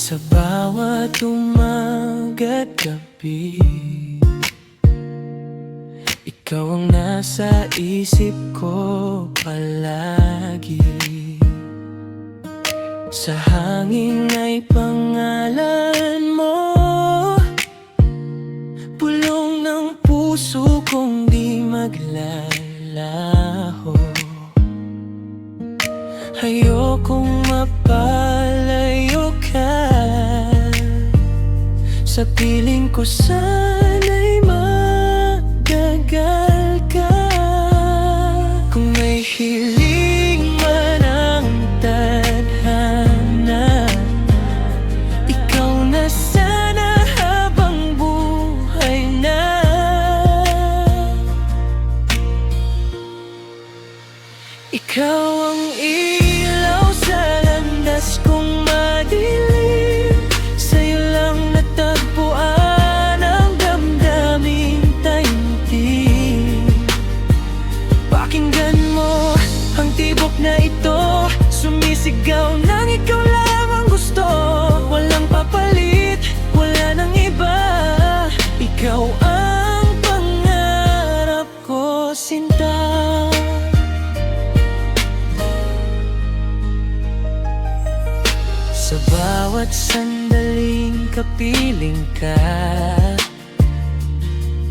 Sa bawat umaga't gabi, ikaw ang nasa isip ko palagi. Sa hangin ay pangalan mo, bulong ng puso kong di maglalaho. Ayokong mapalayo ka, sa piling ko sana'y magagal ka. Kung may hiling man ang tadhana, ikaw na sana habang buhay na. Ikaw ang ilaw sa landas kong madilim, sa'yo lang natagpuan ang damdaming taimtim. Pakinggan mo ang tibok na ito, sumisigaw nang ikaw lang ang gusto. Walang papalit, wala nang iba, ikaw ang pangarap ko, sinta. Sa bawat sandaling kapiling ka,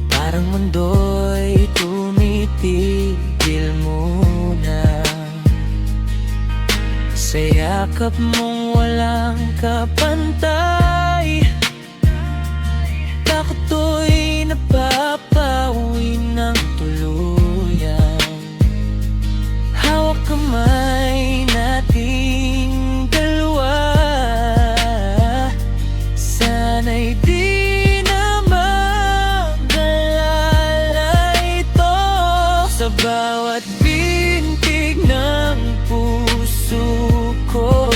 parang mundo'y tumitigil muna. Sa yakap mong walang kapantay, takot ko'y napapawi ng tuluyan. Hawak kamay nating dalawa, sana'y di na magalala ito. Sa bawat bintig ng puso ko,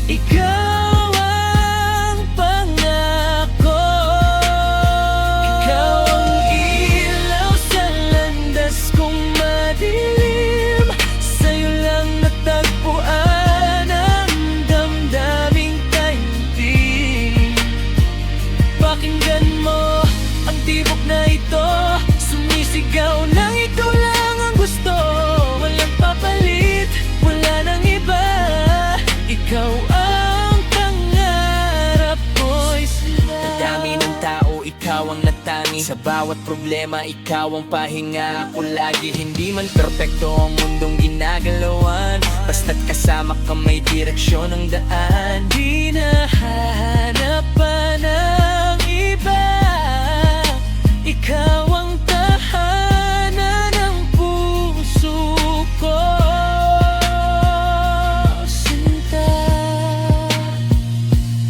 ikaw ang pangako. Ikaw ang ilaw sa landas kong madilim, sa'yo lang natagpuan ang damdaming taimtim. Pakinggan mo ang tibok na ito, sumisigaw nang ikaw lang ang gusto. Walang papalit, wala nang iba, ikaw ang pangarap ko'y sila. Dami ng tao, ikaw ang natangi. Sa bawat problema, ikaw ang pahinga. Ako lagi, hindi man perpekto ang mundong ginagalawan, basta't kasama ka may direksyon ng daan. Di na hahanap pa ng iba, ikaw ang tahanan ng puso ko, sinta.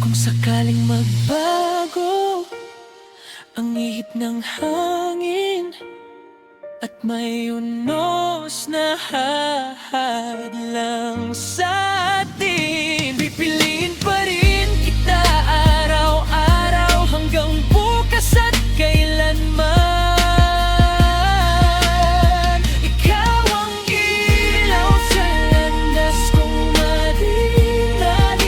Kung sakaling magbago ang ihip ng hangin at may unos na hahadlang sa atin, pipiliin pa rin kita araw-araw hanggang bukas at kailanman. Ikaw ang ilaw sa landas kong madilim,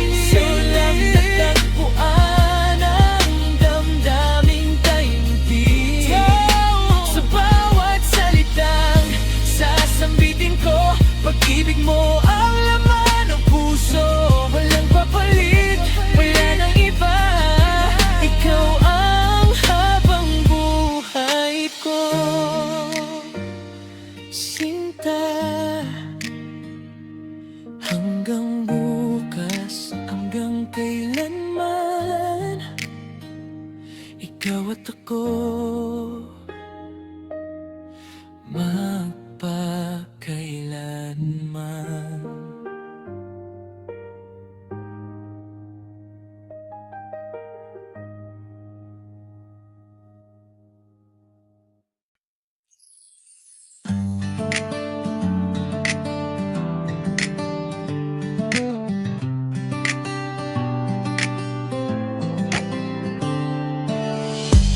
sa'yo lang natagpuan ang damdaming taimtim. Sa bawat salitang sasambitin ko, pag-ibig mo ang laman ng puso. Walang papalit, wala nang iba, ikaw ang habang buhay ko, sinta. Hanggang bukas, hanggang kailanman, ikaw at ako magpakailanman.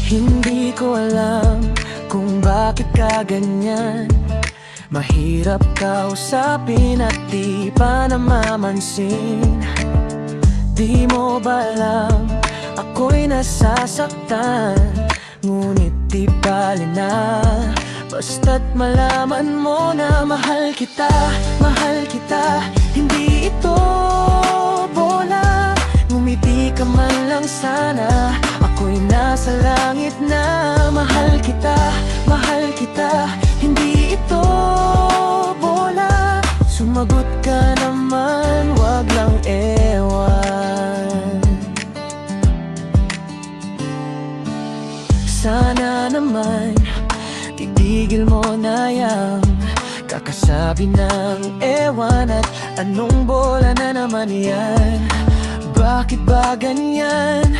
Hindi ko alam kung bakit ka ganyan, Mahirap kausapin at di pa namamansin. Di mo ba alam, ako'y nasasaktan, ngunit di bali na. Basta't malaman mo na mahal kita, hindi ito bola. Ngumiti ka man lang sana, ako'y nasa langit na. Mahal kita, hindi ito bola. Sumagot ka naman, wag lang ewan. Sana naman titigil mo na yang kakasabi ng ewan. At anong bola na naman yan? Bakit ba ganyan?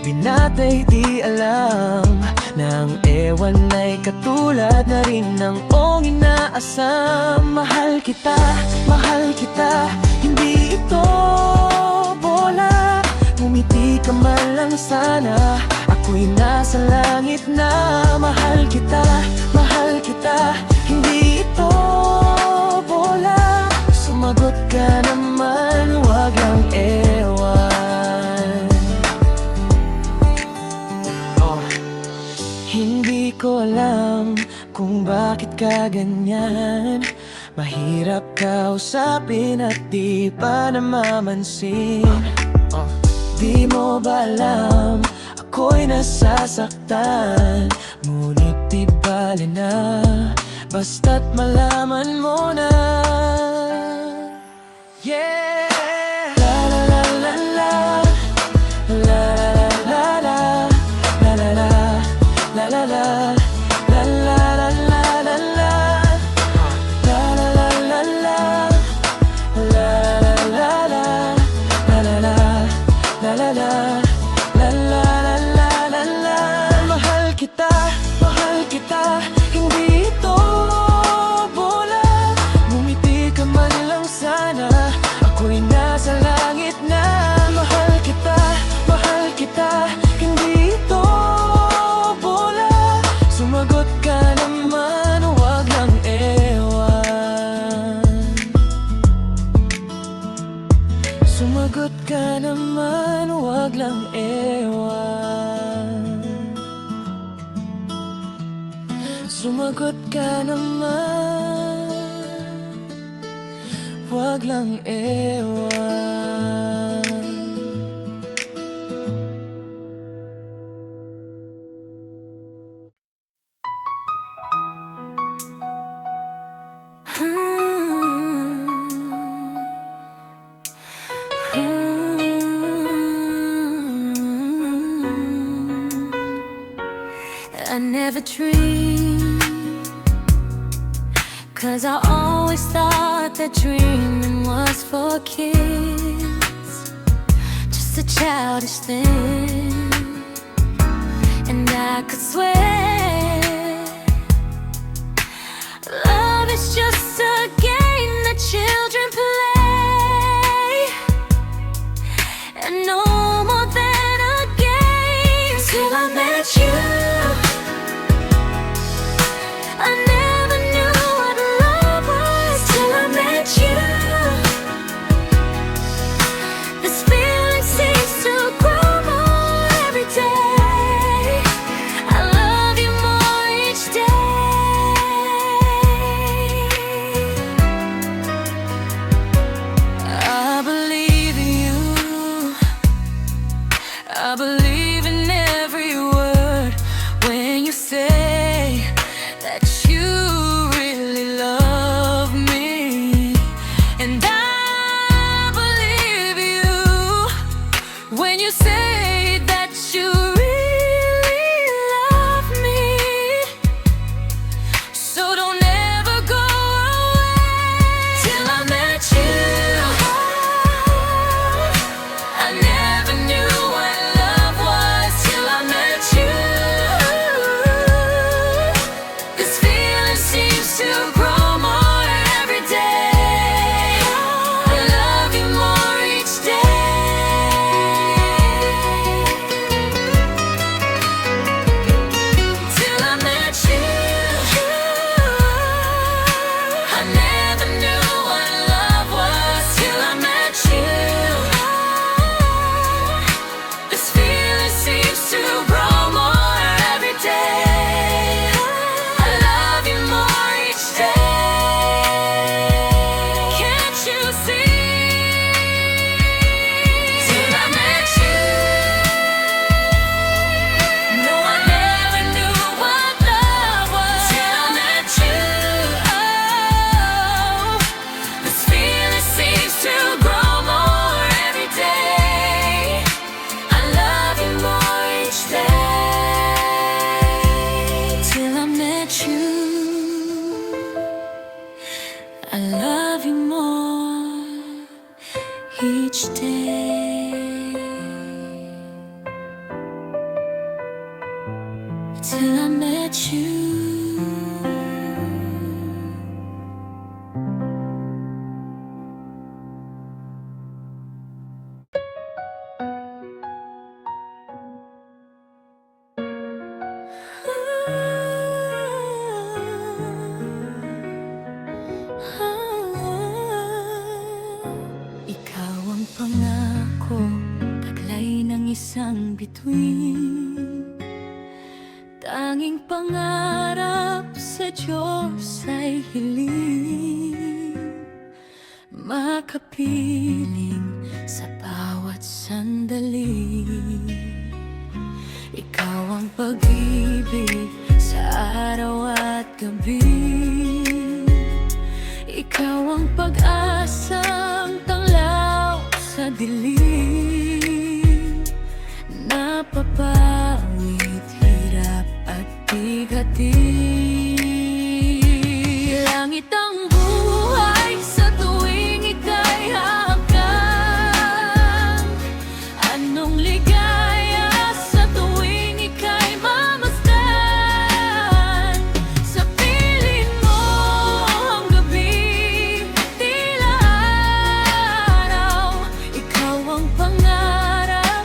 Binatay di alam ng ewan ay katulad na rin ng ong inaasam. Mahal kita, hindi ito bola. Ngumiti ka man lang sana, ako'y nasa langit na. Mahal kita, hindi ito bola. Sumagot ka naman, wag lang ewan. Hindi ko alam kung bakit ka ganyan. Mahirap kausapin at di pa namamansin. Di mo ba alam, ako'y nasasaktan, ngunit di bali na. Basta't malaman mo na. Yeah. La la la la la, la la la la, la la la, la la la, la la la la la la, la la la la la, la la la la, la la la, la la la, la la la la la. Mahal kita, hindi ito bola. Ngumiti ka man lang sana, ako'y nasa langit na. Mahal kita, hindi ito bola. Sumagot ka naman, wag lang ewan. Sumagot ka naman, wag lang ewan. Sumagot ka naman, wag lang ewan. I never dreamed, 'cause I always thought that dreaming was for kids, just a childish thing. And I could swear love is just a game that children play, and no more than a game. Till I met you, I never knew what love was till I met you. This feeling seems to grow more every day. I love you more each day. I believe in you, I believe in every word when you say that you really love me. And I believe you when you say that you really love me. So don't ever go away till I met you. I never knew what love was till I met you. This feeling seems to grow more every day. I love you more each day. till I met you. Ikaw ang pangako, taglay ng isang bituin. Tanging pangarap sa Diyos ay hiling, makapiling sa bawat sandali. Ikaw ang pag-ibig sa araw at gabi. Ikaw ang pag-asang tanglaw sa dilim, napapawid hirap at bigati. Langit ang buhay sa tuwing ika'y hahawakan. Anong ligaya sa tuwing ika'y mamasdan. Sa piling mo ang gabi, tila araw. Ikaw ang pangarap,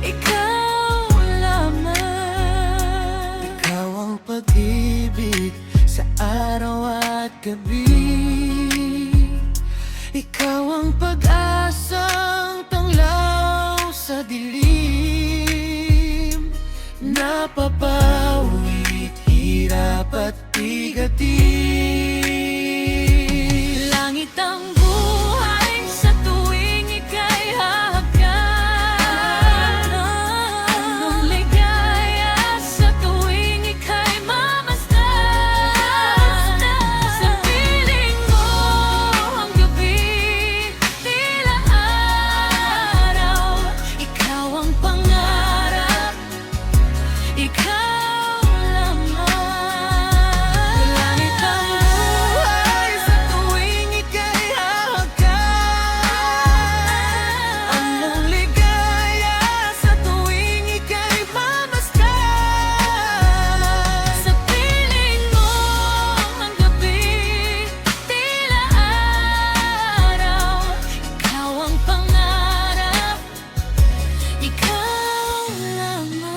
ikaw lamang. Ikaw ang pag-ibig sa araw at gabi. Ikaw ang pag-asang tanglaw sa dilim, napapawid hirap at bigati. Langit ang buhay sa tuwing ika'y hahawakan. Anong ligaya sa tuwing ika'y mamasdan. Sa piling mo ang gabi, tila araw. Ikaw ang pangarap, ikaw lamang. Langit ang buhay sa tuwing ika'y hahawakan. Anong ligaya sa tuwing ika'y mamasdan. Sa piling mo ang gabi, tila araw. Ikaw ang pangarap, ikaw lamang.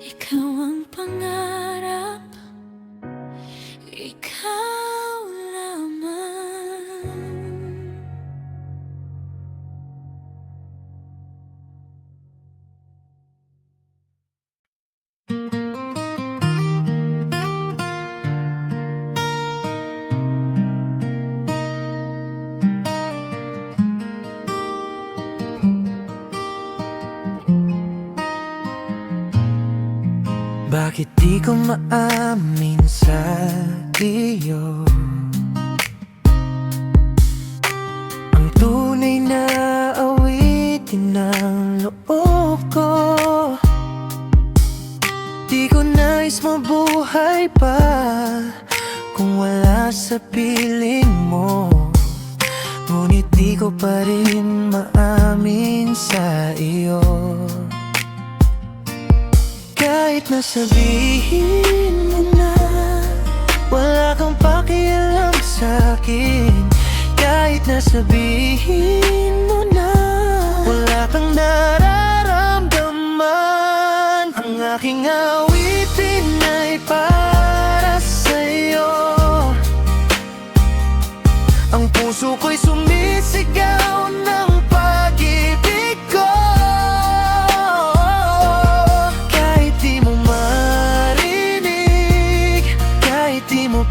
Ikaw ang pangarap, ikaw lamang. Bakit di ko maamin sa iyo ang tunay na awitin ng loob ko? Di ko nais mabuhay pa kung wala sa piling mo. Ngunit di ko pa rin maamin sa iyo. Kahit na sabihin mo na wala kang pakialam sa'kin, kahit na sabihin mo na wala kang nararamdaman, ang aking awitin ay para sa'yo. Ang puso ko'y sumisigaw ng pag-ibig ko.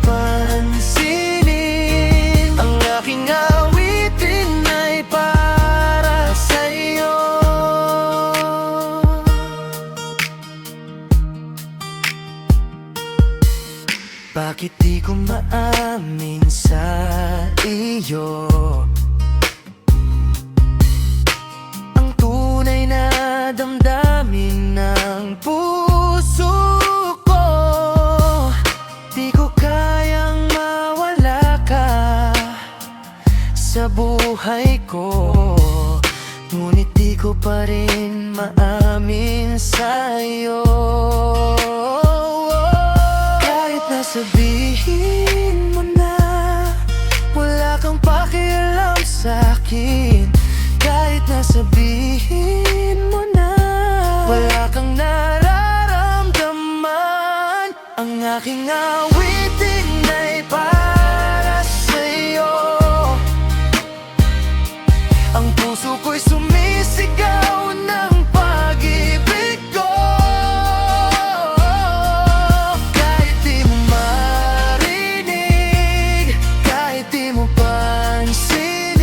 Pansinin, ang aking awitin ay para sa'yo. Bakit di ko maamin sa iyo ang tunay na damdamin ng puso ko? Di ko kayang mawala ka sa buhay ko. ngunit di ko pa rin maamin sa'yo. Kahit na sabihin mo na wala kang pakialam sa'kin, kahit na sabihin mo na wala kang nararamdaman, ang aking awitin ay para sa'yo. Ang puso ko'y sumisigaw ng pag-ibig ko. Kahit di mo marinig, kahit di mo pansinin,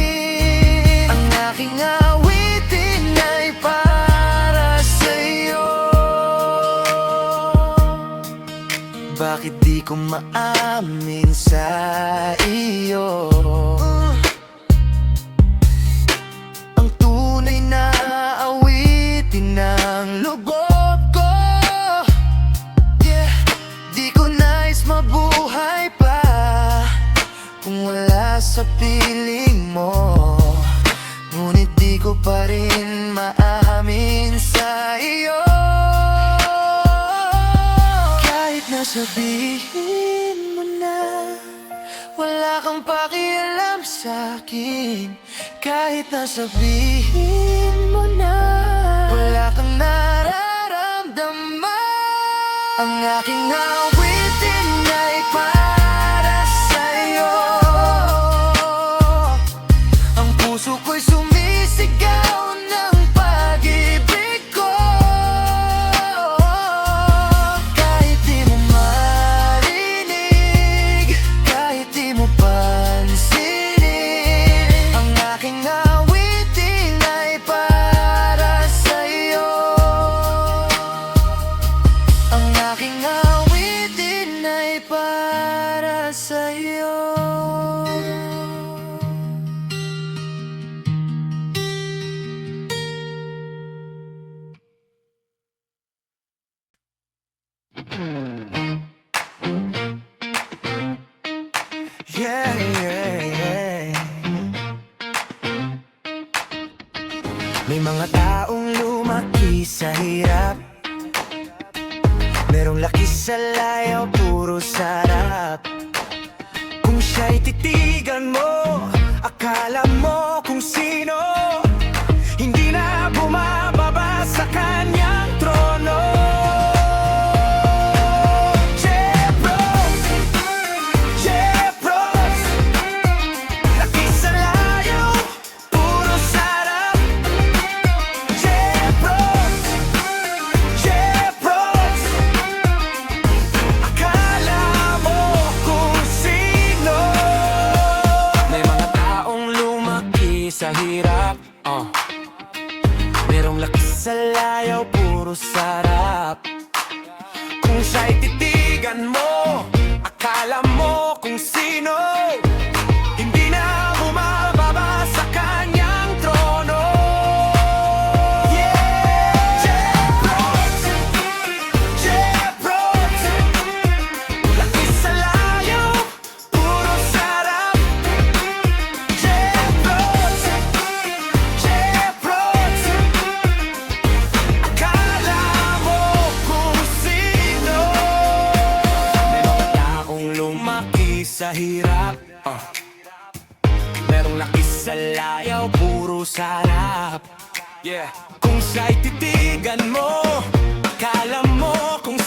ang aking awitin ay para sa'yo. Bakit di ko maamin sa iyo ang tunay na awitin ng loob ko? Yeah, di ko nais mabuhay pa kung wala sa piling mo, ngunit di ko pa rin maamin sa iyo. Kahit na sabihin mo na wala kang pakialam sa'kin, kahit na sabihin mo na wala kang nararamdaman, ang aking awitin ay para sa'yo. Ang puso ko'y sumisigaw ng pag-ibig ko. Kahit di mo marinig, kahit di mo pansinin, ang aking awitin ay para sa'yo. Ang aking awitin ay para sa'yo. Yeah, yeah, yeah. May mga taong lumaki sa hirap, merong laki sa layaw, puro sarap. Kung siya'y titigan mo, akala mo kung sino, hindi na bumababa sa kanyang trono. Jeff Rose, Jeff Rose, laki sa layaw, puro sarap. Jeff Rose, Jeff Rose, akala mo kung sino. May mga taong lumaki sa hirap, merong laki sa layaw, puro sarap. Kung siya'y titigan mo, akala mo kung sino, hindi na bumababa sa kanyang trono. Yeah! Jeff Rose, Jeff Rose, laki sa layaw, puro sarap. Jeff Rose, Jeff Rose, akala mo kung sino. May mga taong lumaki sa hirap, merong laki sa layaw, puro sarap. Yeah. Kung siya'y titigan mo, akala mo kung